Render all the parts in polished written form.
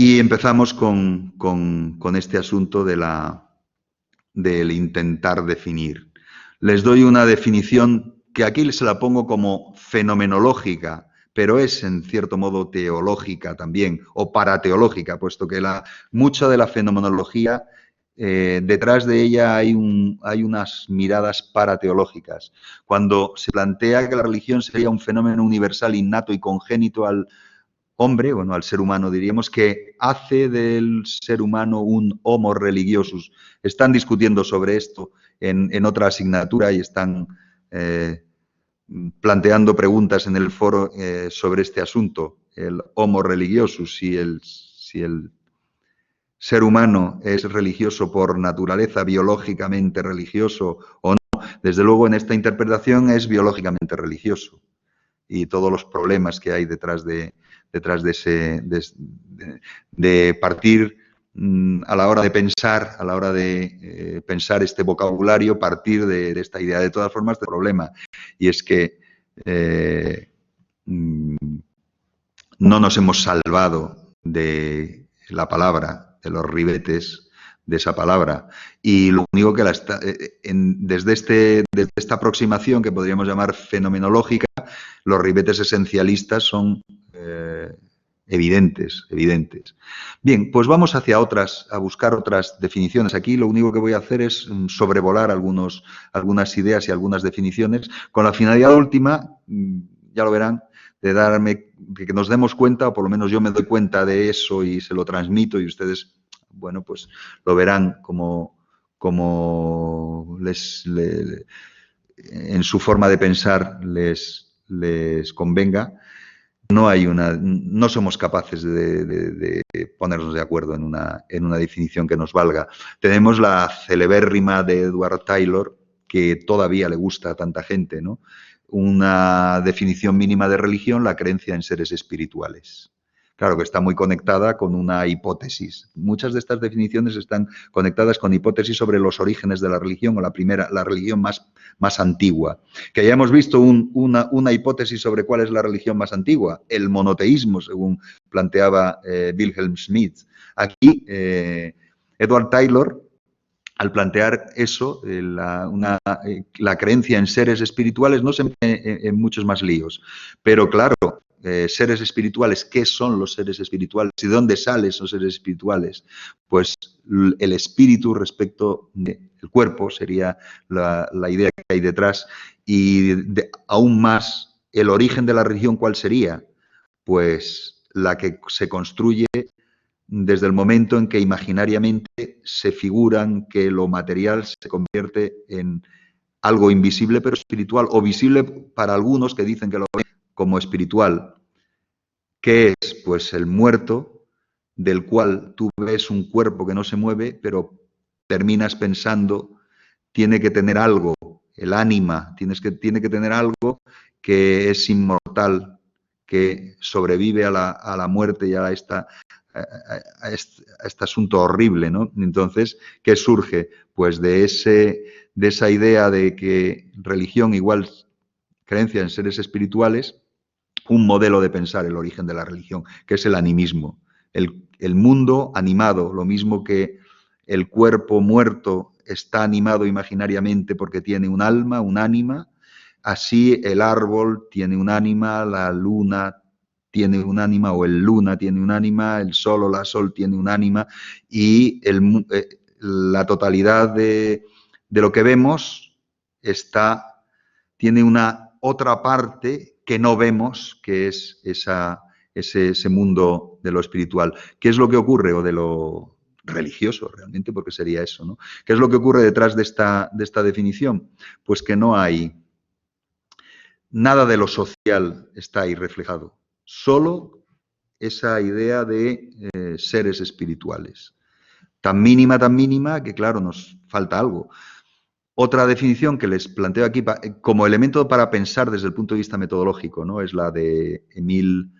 Y empezamos con este asunto del intentar definir. Les doy una definición que aquí se la pongo como fenomenológica, pero es en cierto modo teológica también, o parateológica, puesto que mucha de la fenomenología, detrás de ella hay unas miradas parateológicas. Cuando se plantea que la religión sería un fenómeno universal, innato y congénito al hombre, bueno, al ser humano diríamos, que hace del ser humano un homo religiosus. Están discutiendo sobre esto en otra asignatura y están planteando preguntas en el foro sobre este asunto, el homo religiosus, si el ser humano es religioso por naturaleza, biológicamente religioso o no. Desde luego, en esta interpretación es biológicamente religioso y todos los problemas que hay detrás de partir a la hora de pensar este vocabulario, partir de esta idea. De todas formas, este problema, y es que no nos hemos salvado de la palabra, de los ribetes de esa palabra. Y lo único que desde esta aproximación que podríamos llamar fenomenológica, los ribetes esencialistas son evidentes. Bien, pues vamos a buscar otras definiciones. Aquí lo único que voy a hacer es sobrevolar algunas ideas y algunas definiciones, con la finalidad última, ya lo verán, de que nos demos cuenta, o por lo menos yo me doy cuenta de eso y se lo transmito, y ustedes, bueno, pues lo verán como en su forma de pensar les convenga. No somos capaces de ponernos de acuerdo en una definición que nos valga. Tenemos la celebérrima de Edward Taylor, que todavía le gusta a tanta gente, ¿no? Una definición mínima de religión, la creencia en seres espirituales. Claro que está muy conectada con una hipótesis. Muchas de estas definiciones están conectadas con hipótesis sobre los orígenes de la religión, o la religión más antigua. Que ya hemos visto una hipótesis sobre cuál es la religión más antigua, el monoteísmo, según planteaba Wilhelm Schmidt. Aquí, Edward Taylor, al plantear eso, la creencia en seres espirituales, no se mete en muchos más líos. Pero claro, seres espirituales, ¿qué son los seres espirituales? ¿Y de dónde salen esos seres espirituales? Pues el espíritu respecto del cuerpo sería la idea que hay detrás. Y aún más, el origen de la religión, ¿cuál sería? Pues la que se construye desde el momento en que imaginariamente se figuran que lo material se convierte en algo invisible pero espiritual, o visible para algunos que dicen que lo ven como espiritual. ¿Qué es? Pues el muerto, del cual tú ves un cuerpo que no se mueve, pero terminas pensando, tiene que tener algo, el ánima, tiene que tener algo que es inmortal, que sobrevive a la muerte y a este asunto horrible, ¿no? Entonces, ¿qué surge? Pues de esa idea de que religión igual creencia en seres espirituales, un modelo de pensar el origen de la religión, que es el animismo. El mundo animado, lo mismo que el cuerpo muerto está animado imaginariamente porque tiene un alma, un ánima, así el árbol tiene un ánima, la luna tiene un ánima, o el luna tiene un ánima, el sol o la sol tiene un ánima, y la totalidad de lo que vemos tiene una otra parte que no vemos, que es ese mundo de lo espiritual. ¿Qué es lo que ocurre? O de lo religioso, realmente, porque sería eso, ¿no? ¿Qué es lo que ocurre detrás de esta definición? Pues que no hay nada de lo social está ahí reflejado, solo esa idea de seres espirituales. Tan mínima que, claro, nos falta algo. Otra definición que les planteo aquí como elemento para pensar desde el punto de vista metodológico, ¿no? Es la de Emil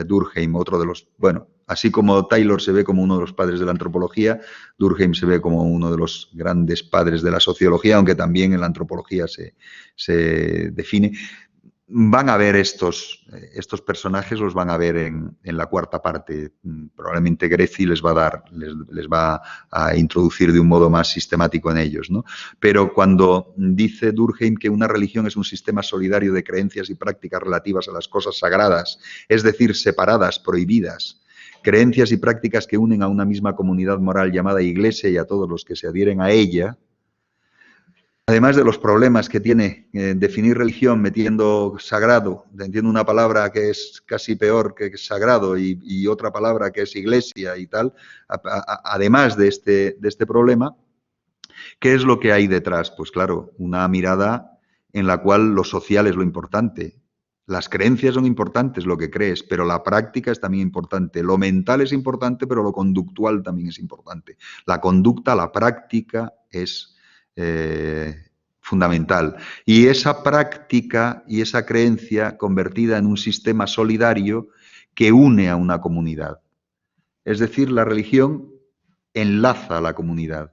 Durkheim, otro de los, bueno, así como Taylor se ve como uno de los padres de la antropología, Durkheim se ve como uno de los grandes padres de la sociología, aunque también en la antropología se define. van a ver estos personajes, los van a ver en la cuarta parte. Probablemente Greci les va a introducir de un modo más sistemático en ellos, ¿no? Pero cuando dice Durkheim que una religión es un sistema solidario de creencias y prácticas relativas a las cosas sagradas, es decir, separadas, prohibidas, creencias y prácticas que unen a una misma comunidad moral llamada Iglesia y a todos los que se adhieren a ella, además de los problemas que tiene definir religión metiendo sagrado, metiendo una palabra que es casi peor que sagrado y otra palabra que es iglesia y tal, además de este problema, ¿qué es lo que hay detrás? Pues claro, una mirada en la cual lo social es lo importante. Las creencias son importantes, lo que crees, pero la práctica es también importante. Lo mental es importante, pero lo conductual también es importante. La conducta, la práctica es fundamental. Y esa práctica y esa creencia convertida en un sistema solidario que une a una comunidad. Es decir, la religión enlaza a la comunidad.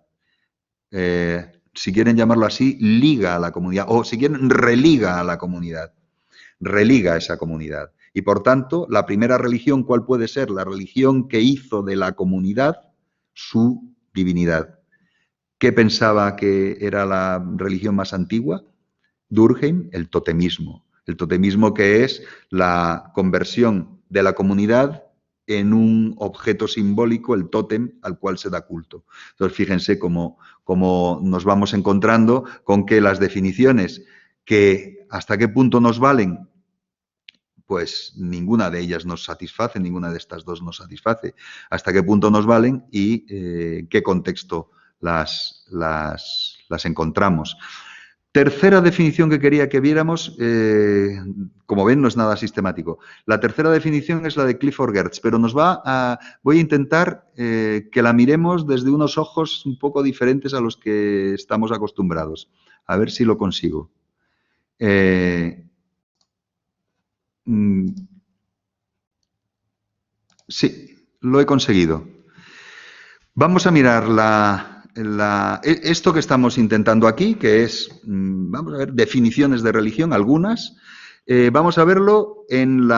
Si quieren llamarlo así, liga a la comunidad, o si quieren, religa a la comunidad, religa a esa comunidad. Y por tanto, la primera religión, ¿cuál puede ser? La religión que hizo de la comunidad su divinidad. ¿Qué pensaba que era la religión más antigua? Durkheim, el totemismo. El totemismo, que es la conversión de la comunidad en un objeto simbólico, el tótem, al cual se da culto. Entonces, fíjense cómo nos vamos encontrando con que las definiciones que hasta qué punto nos valen, pues ninguna de ellas nos satisface, ninguna de estas dos nos satisface. Hasta qué punto nos valen y en qué contexto las encontramos. Tercera definición que quería que viéramos, como ven, no es nada sistemático. La tercera definición es la de Clifford Geertz, pero voy a intentar que la miremos desde unos ojos un poco diferentes a los que estamos acostumbrados. A ver si lo consigo. Sí, lo he conseguido. Vamos a mirar esto que estamos intentando aquí, que es, vamos a ver, definiciones de religión, algunas. Vamos a verlo en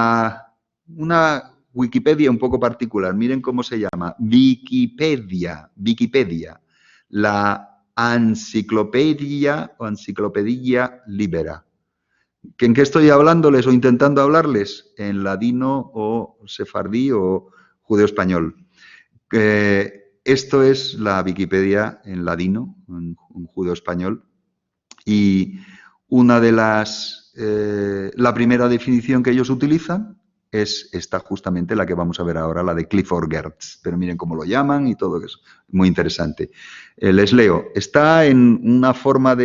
una Wikipedia un poco particular. Miren cómo se llama. Wikipedia. La enciclopedia o enciclopedia libera. ¿En qué estoy hablándoles o intentando hablarles? En ladino o sefardí o judeo-español. Esto es la Wikipedia en ladino, en judeo-español, y una de la primera definición que ellos utilizan es esta justamente la que vamos a ver ahora, la de Clifford Geertz. Pero miren cómo lo llaman y todo eso. Muy interesante. Les leo. Está en una forma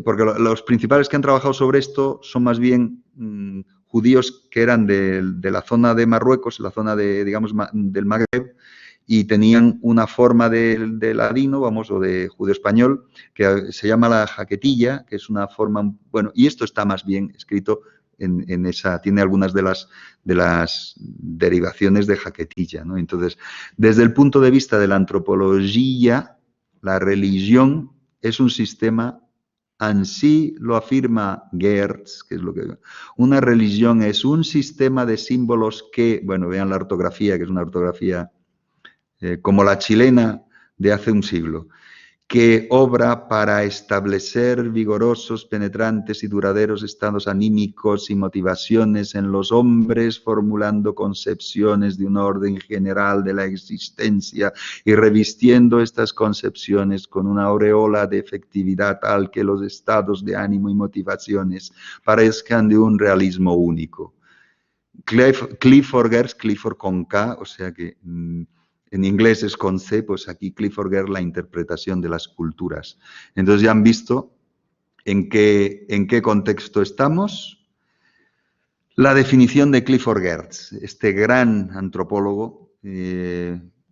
porque los principales que han trabajado sobre esto son más bien judíos que eran de la zona de Marruecos, la zona digamos, del Magreb, y tenían una forma de ladino, vamos, o de judeo-español, que se llama la jaquetilla, que es una forma, bueno, y esto está más bien escrito en esa, tiene algunas de las derivaciones de jaquetilla, ¿no? Entonces, desde el punto de vista de la antropología, la religión es un sistema. Así lo afirma Geertz, que es lo que... Una religión es un sistema de símbolos que, bueno, vean la ortografía, que es una ortografía como la chilena de hace un siglo, que obra para establecer vigorosos, penetrantes y duraderos estados anímicos y motivaciones en los hombres, formulando concepciones de un orden general de la existencia y revistiendo estas concepciones con una aureola de efectividad tal que los estados de ánimo y motivaciones parezcan de un realismo único. Clifford Geertz, Clifford con K, o sea que... en inglés es con C, pues aquí Clifford Geertz, la interpretación de las culturas. Entonces ya han visto en qué contexto estamos. La definición de Clifford Geertz, este gran antropólogo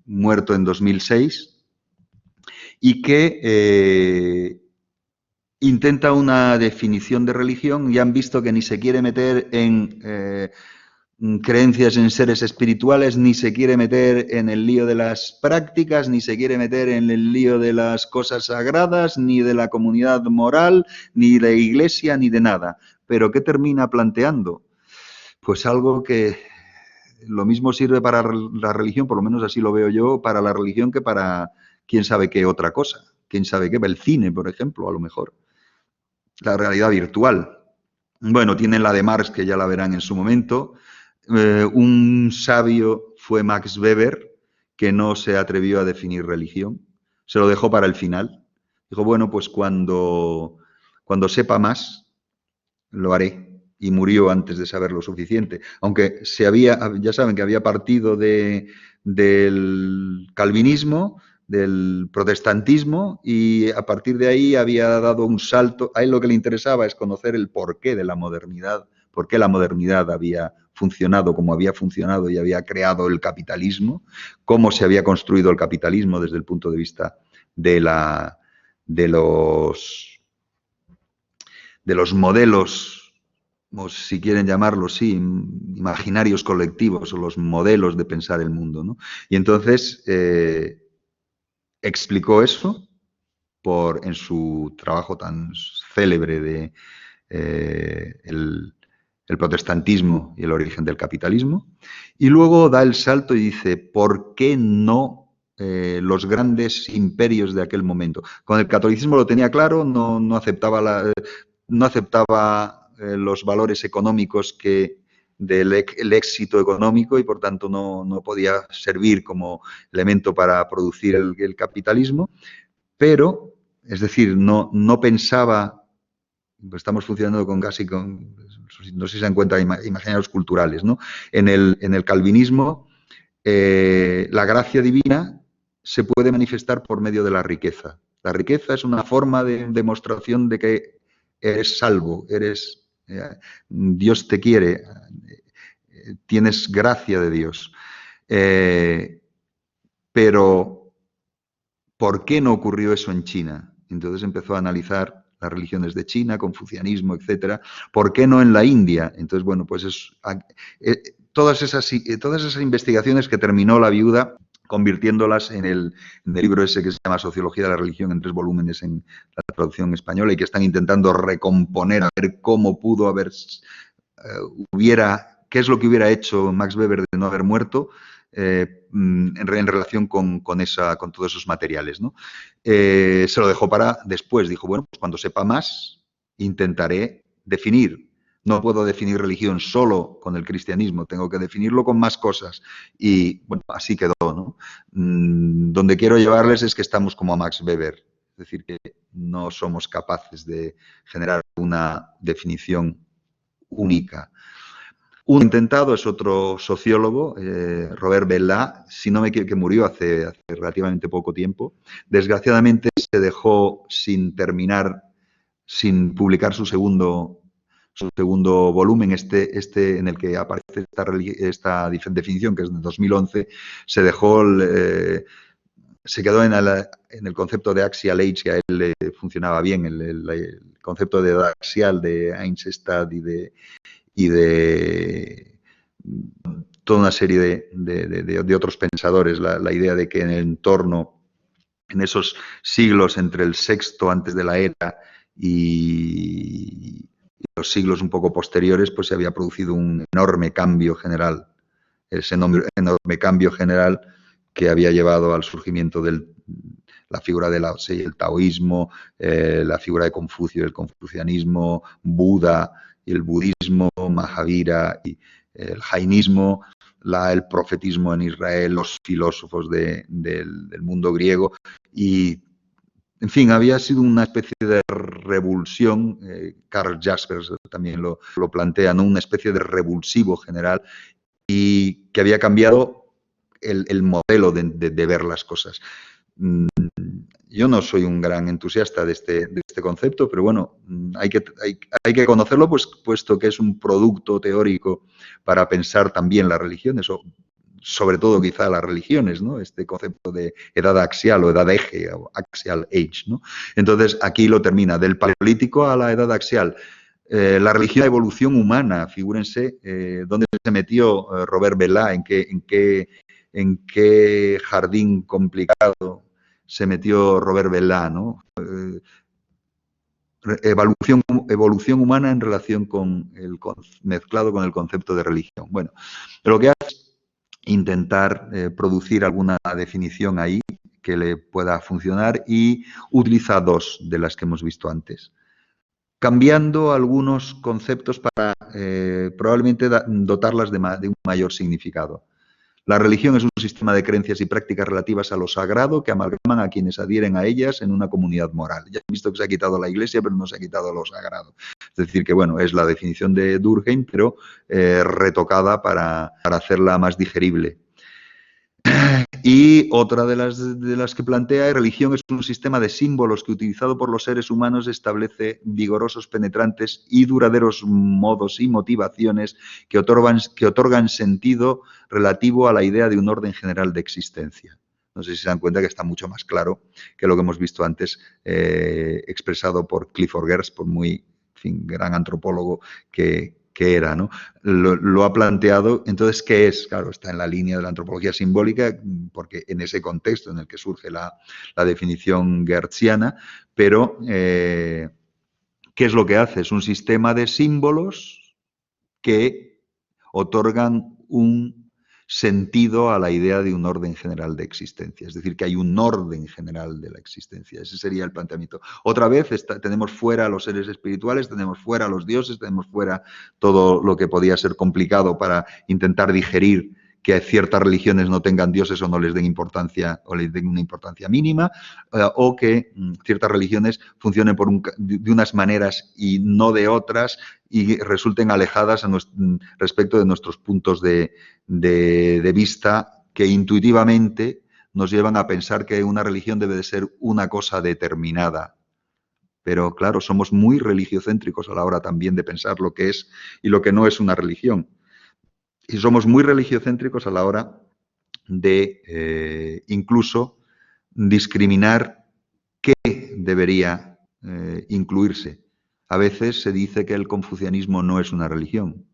muerto en 2006 y que intenta una definición de religión. Ya han visto que ni se quiere meter en creencias en seres espirituales, ni se quiere meter en el lío de las prácticas, ni se quiere meter en el lío de las cosas sagradas, ni de la comunidad moral, ni de iglesia, ni de nada. Pero ¿qué termina planteando? Pues algo que lo mismo sirve para la religión, por lo menos así lo veo yo, para la religión que para quién sabe qué otra cosa. Quién sabe qué, el cine, por ejemplo, a lo mejor. La realidad virtual. Bueno, tienen la de Marx, que ya la verán en su momento. Un sabio fue Max Weber, que no se atrevió a definir religión. Se lo dejó para el final. Dijo, bueno, pues cuando sepa más, lo haré. Y murió antes de saber lo suficiente. Aunque ya saben que había partido del calvinismo, del protestantismo, y a partir de ahí había dado un salto. A él lo que le interesaba es conocer el porqué de la modernidad, por qué la modernidad había funcionado como había funcionado y había creado el capitalismo, cómo se había construido el capitalismo desde el punto de vista de los modelos, si quieren llamarlo así, imaginarios colectivos o los modelos de pensar el mundo, ¿no? Y entonces explicó eso en su trabajo tan célebre de el protestantismo y el origen del capitalismo, y luego da el salto y dice, ¿por qué no los grandes imperios de aquel momento? Con el catolicismo lo tenía claro, no aceptaba los valores económicos del éxito económico y por tanto no podía servir como elemento para producir el capitalismo, pero, es decir, no pensaba, estamos funcionando no sé si se dan cuenta, imaginarios culturales, ¿no? En el calvinismo, la gracia divina se puede manifestar por medio de la riqueza. La riqueza es una forma de demostración de que eres salvo, Dios te quiere, tienes gracia de Dios. Pero, ¿por qué no ocurrió eso en China? Entonces empezó a analizar las religiones de China, confucianismo, etcétera. ¿Por qué no en la India? Entonces, bueno, pues todas esas investigaciones que terminó la viuda convirtiéndolas en el libro ese que se llama Sociología de la Religión, en 3 volúmenes en la traducción española, y que están intentando recomponer, a ver cómo pudo haber, qué es lo que hubiera hecho Max Weber de no haber muerto, en relación con todos esos materiales, ¿no? Se lo dejó para después. Dijo, bueno, pues cuando sepa más, intentaré definir. No puedo definir religión solo con el cristianismo, tengo que definirlo con más cosas. Y bueno, así quedó, ¿no? Donde quiero llevarles es que estamos como a Max Weber, es decir, que no somos capaces de generar una definición única. Un intentado es otro sociólogo, Robert Bellat, que murió hace relativamente poco tiempo. Desgraciadamente se dejó sin sin publicar su segundo volumen, en el que aparece esta definición, que es de 2011, se quedó en el concepto de axial age, que a él le funcionaba bien, el concepto de edad axial de Eisenstadt y de toda una serie de otros pensadores, la idea de que en el entorno, en esos siglos entre el sexto antes de la era y los siglos un poco posteriores, pues se había producido un enorme cambio general, ese enorme cambio general que había llevado al surgimiento de la figura de Lao Tse y el taoísmo, la figura de Confucio y el confucianismo, Buda y el budismo, Mahavira y el jainismo, el profetismo en Israel, los filósofos del mundo griego y, en fin, había sido una especie de revulsión, Karl Jaspers también lo plantea, ¿no? Una especie de revulsivo general y que había cambiado el modelo de ver las cosas. Yo no soy un gran entusiasta de este concepto, pero bueno, hay que conocerlo, puesto que es un producto teórico para pensar también las religiones, o sobre todo quizá las religiones, ¿no? Este concepto de edad axial o edad eje, o axial age, ¿no? Entonces, aquí lo termina. Del paleolítico a la edad axial, La religión, la evolución humana, figúrense dónde se metió Robert Belá, en qué jardín complicado se metió Robert Belá, ¿no? Evolución humana en relación mezclado con el concepto de religión. Bueno, lo que hace es intentar producir alguna definición ahí que le pueda funcionar y utiliza dos de las que hemos visto antes, cambiando algunos conceptos para probablemente dotarlas de un mayor significado. La religión es un sistema de creencias y prácticas relativas a lo sagrado que amalgaman a quienes adhieren a ellas en una comunidad moral. Ya he visto que se ha quitado la iglesia, pero no se ha quitado lo sagrado. Es decir, que bueno, es la definición de Durkheim, pero retocada para hacerla más digerible. Y otra de las que plantea, religión es un sistema de símbolos que, utilizado por los seres humanos, establece vigorosos, penetrantes y duraderos modos y motivaciones que otorgan sentido relativo a la idea de un orden general de existencia. No sé si se dan cuenta que está mucho más claro que lo que hemos visto antes, expresado por Clifford Geertz, por muy gran antropólogo que era, ¿no? Lo ha planteado. Entonces, ¿qué es? Claro, está en la línea de la antropología simbólica, porque en ese contexto en el que surge la definición geertziana, pero ¿qué es lo que hace? Es un sistema de símbolos que otorgan un sentido a la idea de un orden general de existencia. Es decir, que hay un orden general de la existencia. Ese sería el planteamiento. Otra vez tenemos fuera a los seres espirituales, tenemos fuera a los dioses, tenemos fuera todo lo que podía ser complicado para intentar digerir que ciertas religiones no tengan dioses o no les den importancia o les den una importancia mínima, o que ciertas religiones funcionen de unas maneras y no de otras y resulten alejadas respecto de nuestros puntos de vista, que intuitivamente nos llevan a pensar que una religión debe de ser una cosa determinada. Pero claro, somos muy religiocéntricos a la hora también de pensar lo que es y lo que no es una religión. Y somos muy religiocéntricos a la hora de incluso discriminar qué debería incluirse. A veces se dice que el confucianismo no es una religión.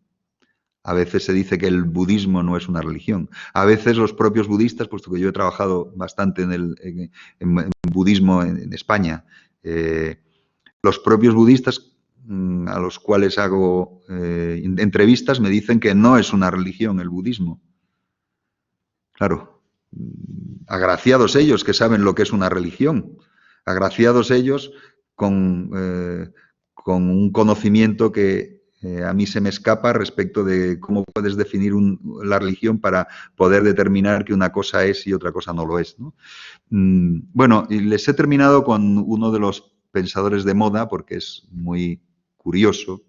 A veces se dice que el budismo no es una religión. A veces los propios budistas, puesto que yo he trabajado bastante en budismo en España, los propios budistas a los cuales hago entrevistas me dicen que no es una religión el budismo. Claro, agraciados ellos que saben lo que es una religión, agraciados ellos con un conocimiento que a mí se me escapa respecto de cómo puedes definir la religión para poder determinar que una cosa es y otra cosa no lo es, ¿no? Bueno, y les he terminado con uno de los pensadores de moda, porque es muy curioso,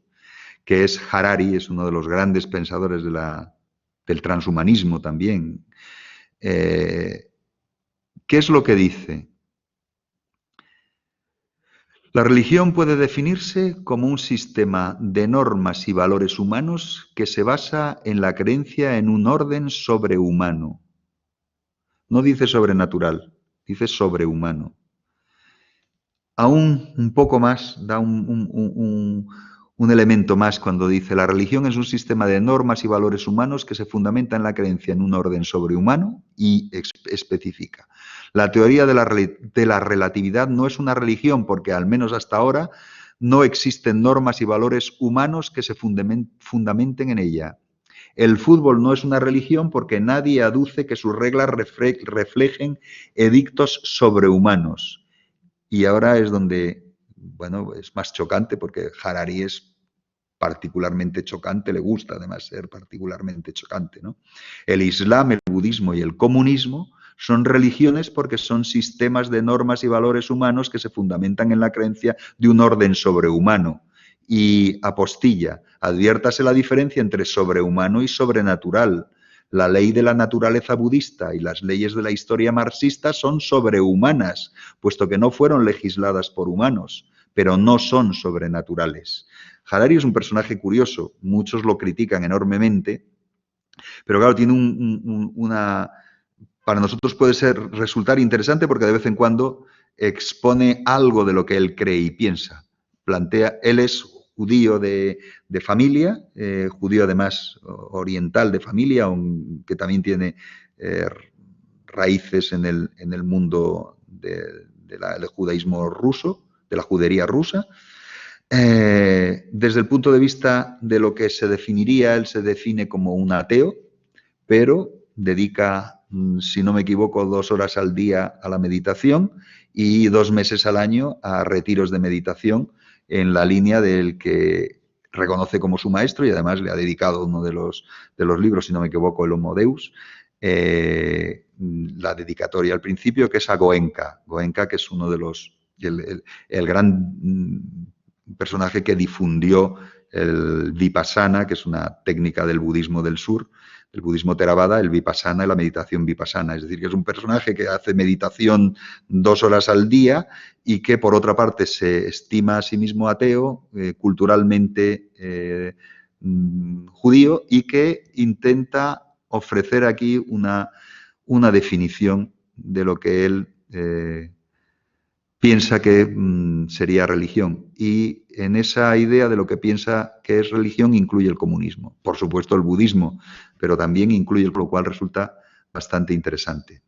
que es Harari, es uno de los grandes pensadores del transhumanismo también. ¿Qué es lo que dice? La religión puede definirse como un sistema de normas y valores humanos que se basa en la creencia en un orden sobrehumano. No dice sobrenatural, dice sobrehumano. Aún un poco más, da un elemento más cuando dice: la religión es un sistema de normas y valores humanos que se fundamenta en la creencia en un orden sobrehumano y específica. La teoría de la relatividad no es una religión porque, al menos hasta ahora, no existen normas y valores humanos que se fundamenten en ella. El fútbol no es una religión porque nadie aduce que sus reglas reflejen edictos sobrehumanos. Y ahora es donde, bueno, es más chocante, porque Harari es particularmente chocante, le gusta además ser particularmente chocante, ¿no? El Islam, el budismo y el comunismo son religiones porque son sistemas de normas y valores humanos que se fundamentan en la creencia de un orden sobrehumano. Y apostilla, adviértase la diferencia entre sobrehumano y sobrenatural. La ley de la naturaleza budista y las leyes de la historia marxista son sobrehumanas, puesto que no fueron legisladas por humanos, pero no son sobrenaturales. Harari es un personaje curioso, muchos lo critican enormemente, pero claro, tiene una... Para nosotros puede resultar interesante porque de vez en cuando expone algo de lo que él cree y piensa. Él es judío de familia, judío además oriental de familia, que también tiene raíces en el mundo del judaísmo ruso, de la judería rusa. Desde el punto de vista de lo que se definiría, él se define como un ateo, pero dedica, si no me equivoco, 2 horas al día a la meditación y 2 meses al año a retiros de meditación en la línea del que reconoce como su maestro y además le ha dedicado uno de los libros, si no me equivoco, el Homo Deus, la dedicatoria al principio, que es a Goenka. Goenka, que es uno de los, el gran personaje que difundió el Vipassana, que es una técnica del budismo del sur, el budismo Theravada, el Vipassana y la meditación Vipassana. Es decir, que es un personaje que hace meditación 2 horas al día y que, por otra parte, se estima a sí mismo ateo, culturalmente judío, y que intenta ofrecer aquí una definición de lo que él piensa que sería religión. Y en esa idea de lo que piensa que es religión incluye el comunismo. Por supuesto el budismo, pero también incluye, lo cual resulta bastante interesante.